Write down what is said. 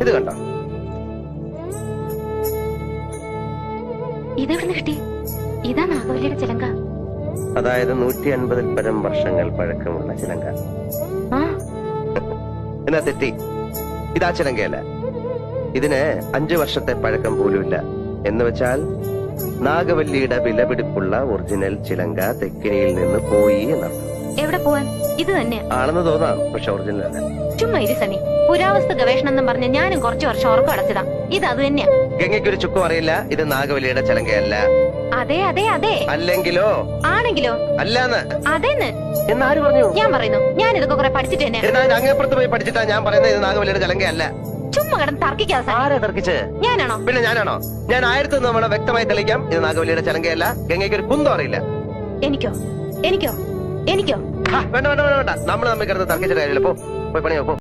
ഇത് കണ്ടോ? ഇതെവിടെ കിട്ടി? ഇതാ നാഗവല്ലിയുടെ ചിലങ്ക. അതായത് 150-ൽ പരം വർഷങ്ങൾ പഴക്കമുള്ള ചിലങ്ക. എന്നാ തെറ്റി. ഇതാ ചിലങ്കയല്ല. ഇതിന് 5 വർഷത്തെ പഴക്കം പോലുമില്ല. എന്ന് വെച്ചാൽ നാഗവല്ലിയുടെ വിലപിടിപ്പുള്ള ഒറിജിനൽ ചിലങ്ക തെക്കിനിയിൽ നിന്ന് പോയി എന്നർത്ഥം. എവിടെ പോവാൻ? ഇത് തന്നെ ആണെന്ന് തോന്നാം, പക്ഷെ ഒറിജിനൽ അല്ല. ചുമ്മാ ഇരി സണ്ണി. പുരാവസ്തു ഗവേഷണം എന്നും പറഞ്ഞ് ഞാനും കുറച്ചു വർഷം ഉറക്കം അടച്ചതാ. ഇത് അത് തന്നെയാ. ഗംഗയ്ക്കൊരു ചുക്കും അറിയില്ല. ഇത് നാഗവല്ലിയുടെ ചിലങ്കയല്ല. അതെ അതെ അതെ. അല്ലെങ്കിലോ? ആണെങ്കിലോ? അല്ലാന്ന്. അതെന്ന് എന്നാര് പറഞ്ഞു? ഞാൻ പറയുന്നു. ഞാൻ ഇതൊക്കെ കുറെ പഠിച്ചിട്ട് തന്നെ. അങ്ങേപ്പുറത്ത് പോയി പഠിച്ചിട്ടാ ഞാൻ പറയുന്നത് ഇത് നാഗവല്ലിയുടെ ചിലങ്കയല്ല. ചുമ്മാ കിടന്ന് തർക്കിക്കാതെ. ആരാ തർക്കിച്ച്? ഞാനാണോ? പിന്നെ ഞാനാണോ? ഞാൻ 1000 തവണ വ്യക്തമായി തെളിയിക്കാം, ഇത് നാഗവല്ലിയുടെ ചിലങ്കയല്ല. ഗംഗയ്ക്ക് ഒരു കുന്തം അറിയില്ല. എനിക്കോ? എനിക്കോ? എനിക്കോ? വേണ്ട വേണ്ട വേണ്ട വേണ്ട. നമ്മൾ തമ്മിൽ കിടന്ന് തർക്കിച്ചിട്ട് കാര്യമില്ല. പോയി പണിയോ പോ.